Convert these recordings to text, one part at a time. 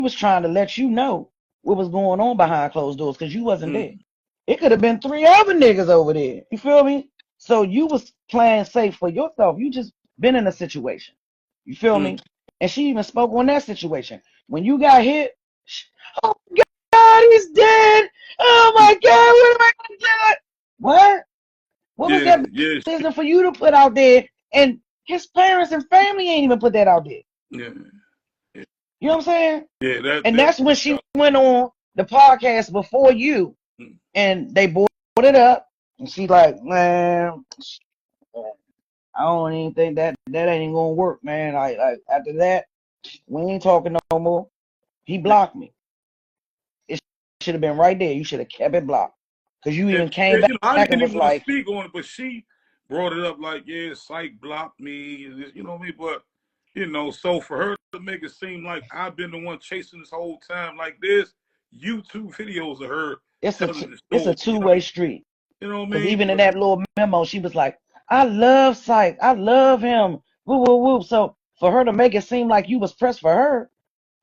was trying to let you know what was going on behind closed doors because you wasn't there. It could have been 3 other niggas over there. You feel me? So you was playing safe for yourself. You just been in a situation. You feel me? And she even spoke on that situation. When you got hit, oh God, he's dead. Oh my God, what am I gonna do? What? What was that business for you to put out there? And his parents and family ain't even put that out there. Yeah. You know what I'm saying? Yeah. That's when she went on the podcast before you, and they brought it up, and she like, man, I don't even think that ain't gonna work, man. Like after that, we ain't talking no more. He blocked me. It should have been right there. You should have kept it blocked. Because you even came back I didn't and was even want like, to speak on it, but she brought it up like, yeah, SYKE blocked me, you know what I mean? But, you know, so for her to make it seem like I've been the one chasing this whole time like this, YouTube videos of her. It's a two-way street. You know what I mean? Because even in that little memo, she was like, I love SYKE. I love him. Woo, woo, woo. So for her to make it seem like you was pressed for her,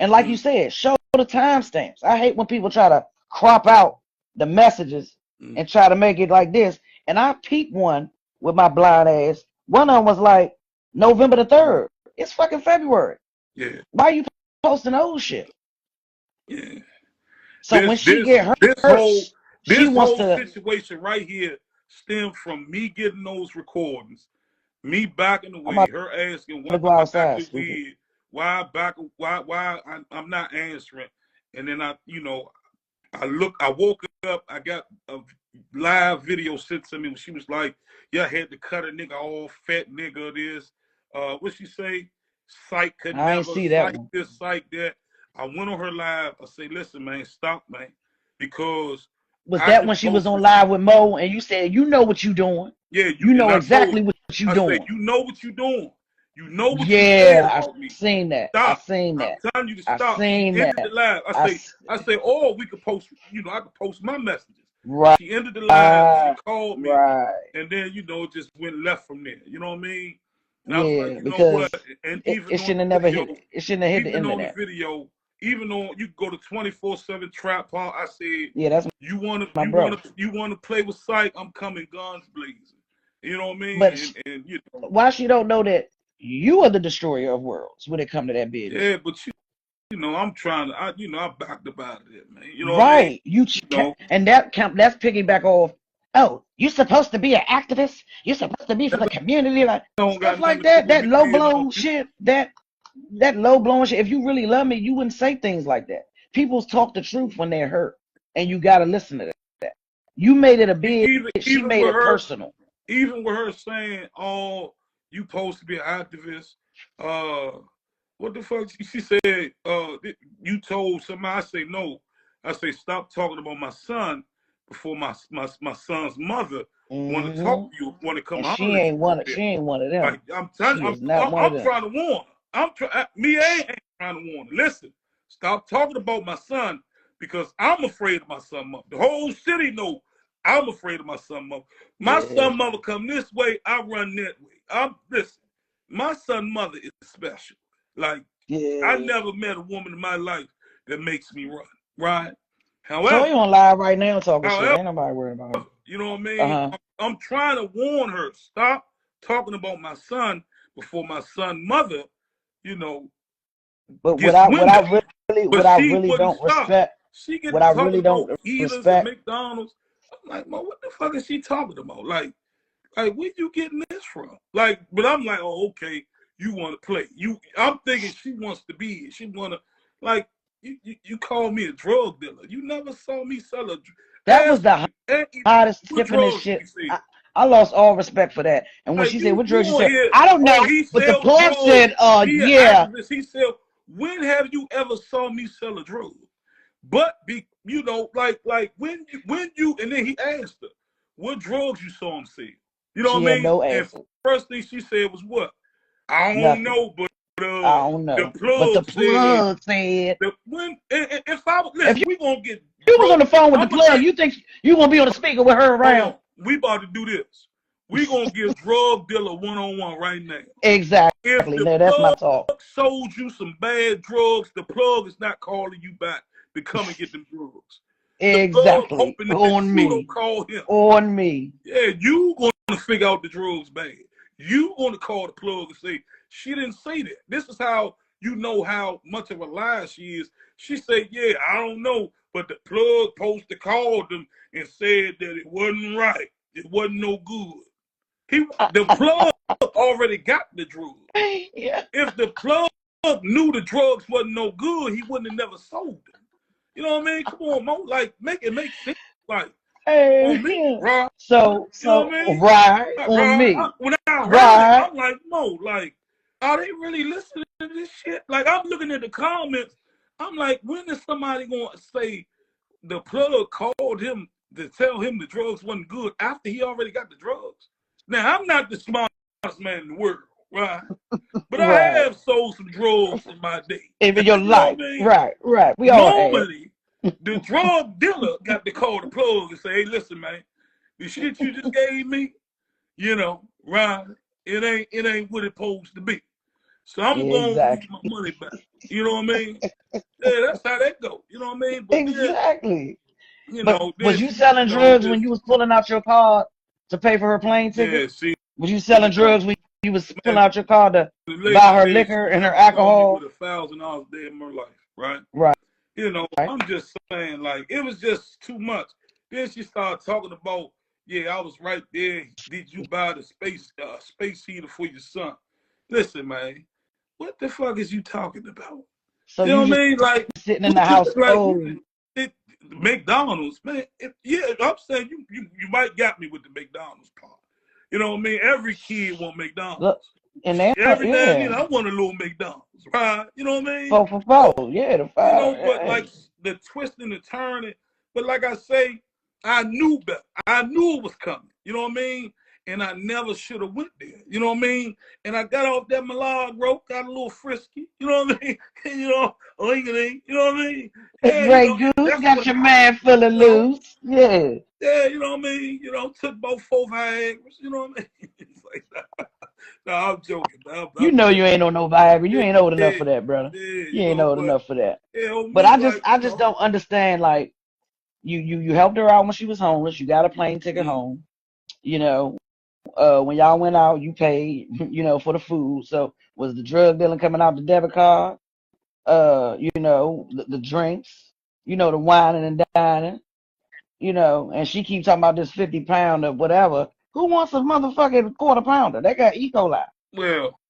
and like you said, show the timestamps. I hate when people try to crop out the messages and try to make it like this. And I peeped one with my blind ass. One of them was like November the 3rd. It's fucking February. Yeah. Why are you posting old shit? Yeah. So when she get hurt, this whole to situation right here stemmed from me getting those recordings, me backing away, her asking why I'm not answering, and then I woke up, I got a live video sent to me when she was like, yeah, I had to cut a nigga off, fat nigga this. What she say? SYKE could never, SYKE this, SYKE that. I went on her live. I say, listen, man, stop, man. Because was that when she was on live with Mo and you said, you know what you doing? Yeah, you know exactly what you doing. Said, you know what you doing. You know what you I seen that. Stop. I seen that. I'm telling you to stop. I seen she ended the live. I say, or we could post, I could post my messages. Right. She ended the live, she called me, and then, it just went left from there. You know what I mean? And I was like, you because know what? And it shouldn't have never hit. It shouldn't have hit the internet. Even on the video, even on you go to 24/7 Trap Park, I said, yeah, that's you want to play with SYKE, I'm coming guns blazing. You know what I mean? But and why she don't know that you are the destroyer of worlds when it come to that business? Yeah, but I'm trying to, I backed about it, man. You know right? What I mean? And that's piggyback off. Oh, you're supposed to be an activist. You're supposed to be for the community, like stuff like that. That low blown shit. That low blown shit. If you really love me, you wouldn't say things like that. People talk the truth when they're hurt, and you gotta listen to that. You made it a big. She made it personal. Even with her saying, "Oh, you supposed to be an activist." What the fuck? She said, you told somebody. I say no. I say stop talking about my son before my son's mother want to talk to you, want to come out. She ain't one of them. Like, I'm trying to warn her. Me ain't trying to warn her. Listen, stop talking about my son because I'm afraid of my son mother. The whole city know I'm afraid of my son mother. My son mother come this way, I run that way. Listen, my son mother is special. Like, I never met a woman in my life that makes me run, right? However, TOYA on live right now talking shit. Ain't nobody worried about it. You know what I mean? I'm trying to warn her. Stop talking about my son before my son's mother, But what I really don't respect. She what I really don't respect. McDonald's. I'm like, Mo, what the fuck is she talking about? Like where you getting this from? Like, but I'm like, oh, okay. You want to play. I'm thinking she wants to be here. She want to, like, you call me a drug dealer. You never saw me sell a drug. That was the hottest stiffest shit. I lost all respect for that. And when she said, what drugs, she said, I don't know. But the plug said, yeah. He said, when have you ever saw me sell a drug? But, like when you, and then he asked her, what drugs you saw him sell? You know what I mean? No answer. And first thing she said was what? I don't know, but I don't know. The plug said. If we gonna get. You was on the phone with the plug. You think you gonna be on the speaker with her around? We about to do this. We gonna give drug dealer one-on-one right now. Exactly. If the That's my plug talk. sold you some bad drugs, the plug is not calling you back to come and get them drugs. The plug Exactly. hoping that On you me. don't call him. On me. Yeah, you gonna figure out the drugs bad. You gonna call the plug and say, she didn't say that. This is how you know how much of a liar she is. She said, yeah, I don't know, but the plug supposed to call them and said that it wasn't right. It wasn't no good. The plug already got the drugs. Yeah. If the plug knew the drugs wasn't no good, he wouldn't have never sold them. You know what I mean? Come on, Mo. Like, make it make sense. Like, on me, right? So, you know what I mean? Right, on me. When I heard it, I'm like, Mo, like, are they really listening to this shit? Like, I'm looking at the comments. I'm like, when is somebody going to say the plug called him to tell him the drugs wasn't good after he already got the drugs? Now, I'm not the smartest man in the world, right? But I have sold some drugs in my day. In your life. I mean? Right. We normally, the drug dealer got to call the plug and say, hey, listen, man, the shit you just gave me, you know, right, it ain't what it's supposed to be. So I'm going to get my money back. You know what I mean? Yeah, that's how that goes. You know what I mean? But exactly. Then, you know, was you selling drugs when you was pulling out your card to pay for her plane ticket? Yeah, see. Was you selling drugs when you was pulling out your card to buy her liquor and her alcohol? With $1,000 a day in my life, right? Right. You know, I'm just saying, like, it was just too much. Then she started talking about, yeah, I was right there. Did you buy the space heater for your son? Listen, man, what the fuck is you talking about? So you know what I mean? Like, sitting in the house. Like, McDonald's, man. I'm saying you might got me with the McDonald's part. You know what I mean? Every kid want McDonald's. Look, and every now and then I want a little McDonald's, right? You know what I mean? 4 for 4, yeah, the 5. You know, but like the twisting and turning. But like I say, I knew better. I knew it was coming. You know what I mean? And I never should have went there. You know what I mean? And I got off that Malag rope, got a little frisky. You know what I mean? You know, you know what I mean? Yeah, Grey Goose got your man feeling loose. Yeah. Yeah, you know what I mean? You know, took about 4 Viagra's. You know what I mean? It's like, no, I'm joking. You know you ain't on no Viagra. You ain't old enough for that, brother. You ain't old enough for that. But I just don't understand. Like, you helped her out when she was homeless. You got a plane ticket home. You know, when y'all went out, you paid, you know, for the food. So was the drug dealing coming out the debit card? You know, the drinks, you know, the whining and dining, you know, and she keeps talking about this 50 pound of whatever. Who wants a motherfucking quarter pounder? They got E. coli. Well,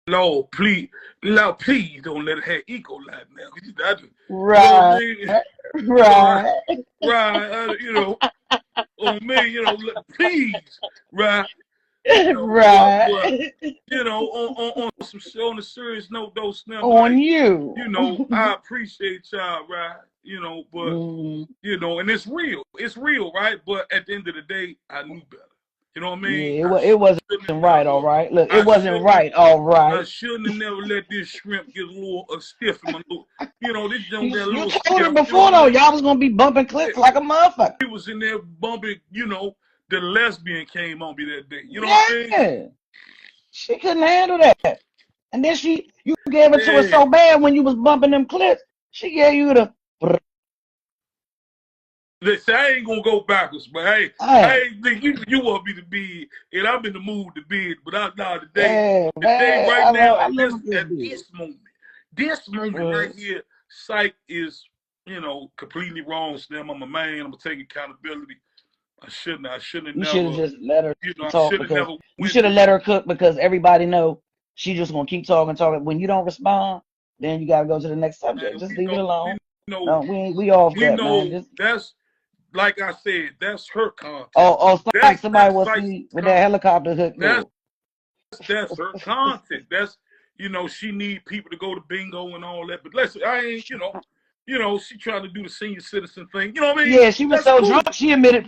no, please don't let it have E. coli now. Right. You know right. Right. You know, on me, you know, please, right. You know, right. But, you know, on a serious note, though, Snap, on like, you. You know, I appreciate y'all, right? You know, but you know, and it's real. It's real, right? But at the end of the day, I knew better. You know what I mean? Yeah, it wasn't right, all right. Look, it wasn't right, all right. I shouldn't have never let this shrimp get a little stiff in my little, you know, this young got a little stiff. You told her before, though, y'all was going to be bumping clips like a motherfucker. He was in there bumping, you know, the lesbian came on me that day. You know what I mean? She couldn't handle that. And then you gave it to her so bad when you was bumping them clips, she gave you the... Listen, I ain't gonna go backwards, but hey, I ain't think you want me to be, and I'm in the mood to be it. But I'm not today. Today, right now, at this moment right here, SYKE is, you know, completely wrong. Stem, I'm a man. I'm gonna take accountability. I shouldn't have you should have just let her talk. You should have let her cook because everybody know she just gonna keep talking. When you don't respond, then you gotta go to the next subject. Just leave it alone. We off that, man. That's. Like I said, that's her content. Like somebody will see with that helicopter hook. That's her content. That's, you know, she need people to go to bingo and all that. But listen, I ain't, you know, she trying to do the senior citizen thing. You know what I mean? Yeah, she was so drunk. She admitted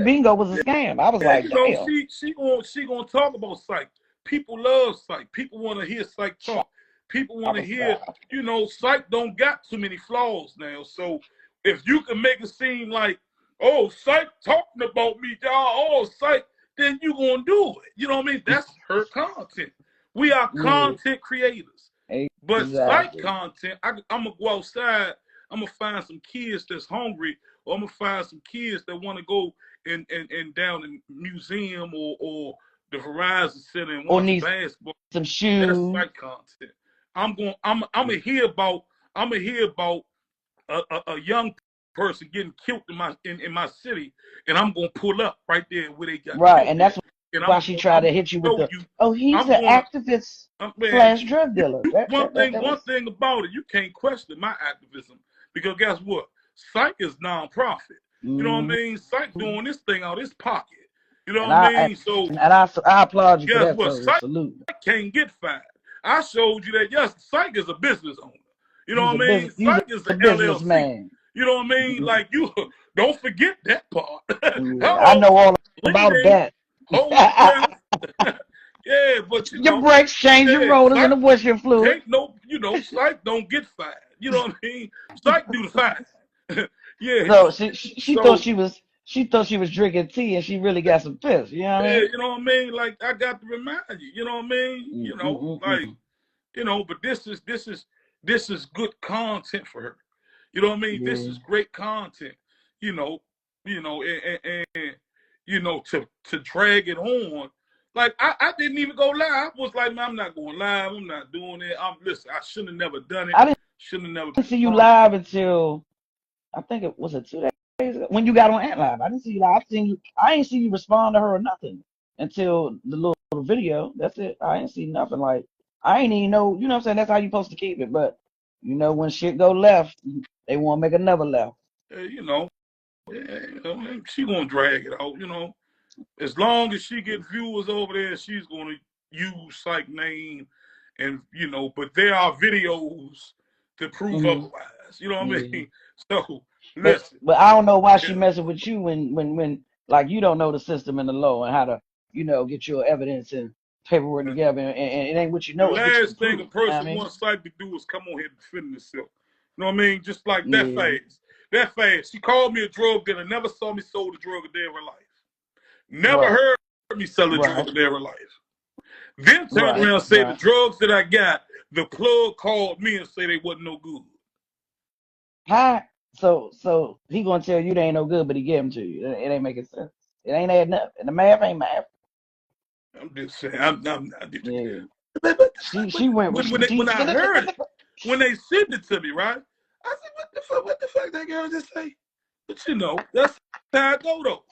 bingo was a scam. I was like, you know, she gonna talk about SYKE. People love SYKE. People want to hear SYKE talk. People want to hear, you know, SYKE don't got too many flaws now. So if you can make it seem like, oh, SYKE talking about me, y'all, oh, SYKE, then you gonna do it. You know what I mean? That's her content. We are content creators. But SYKE content, I'm gonna go outside, I'm gonna find some kids that's hungry, or I'm gonna find some kids that want to go and down in museum or the Verizon Center and watch basketball. Some shoes. That's SYKE content. I'm gonna hear about a young person getting killed in my city, and I'm gonna pull up right there where they got right, killed. And that's why she tried to hit you with he's an activist / drug dealer. One thing about it, you can't question my activism, because guess what? SYKE is nonprofit. You know what I mean? SYKE doing this thing out of his pocket. You know what I mean? I applaud you for that. Guess what? SYKE can't get fired. I showed you that. Yes, SYKE is a business owner. You know what I mean? SYKE is an LLC. Man. You know what I mean? Like, you don't forget that part. I know all about that. Yeah, but your brakes change, your rotors, and the washer fluid. Ain't no, SYKE don't get fired. You know what I mean? SYKE do the firing. Yeah. So she thought she thought she was drinking tea, and she really got some piss. You know what I mean? You know what I mean? Like, I got to remind you. You know what I mean? But this is good content for her. You know what I mean? This is great content. And to drag it on. Like, I didn't even go live. I was like, man, I'm not going live. I'm not doing it. Listen, I shouldn't have never done it. I didn't see you live until, I think it was 2 days ago, when you got on Ant Live. I didn't see you live. I ain't see you respond to her or nothing until the little video. That's it. I ain't see nothing. Like, I ain't even know, you know what I'm saying? That's how you supposed to keep it. But, when shit go left, they want to make another left. She gonna drag it out, As long as she get viewers over there, she's gonna use SYKE name, and but there are videos to prove otherwise. You know what I mean? So listen. But I don't know why she messing with you when like you don't know the system and the law and how to get your evidence and paperwork together, and it ain't what you know. The last thing a person wants SYKE to do is come on here and defend himself. You know what I mean? Just like that fast. That fast. She called me a drug dealer. Never saw me sold a drug a day in her life. Never heard me sell a drug a day in her life. Then turned around and said the drugs that I got, the plug called me and said they wasn't no good. Hi. So he gonna tell you they ain't no good, but he gave them to you. It ain't making sense. It ain't adding up, and the math ain't math. I'm just saying. I'm not. She went when I heard it, when they sent it to me, right? I said, what the fuck that girl just say? But that's how I go though.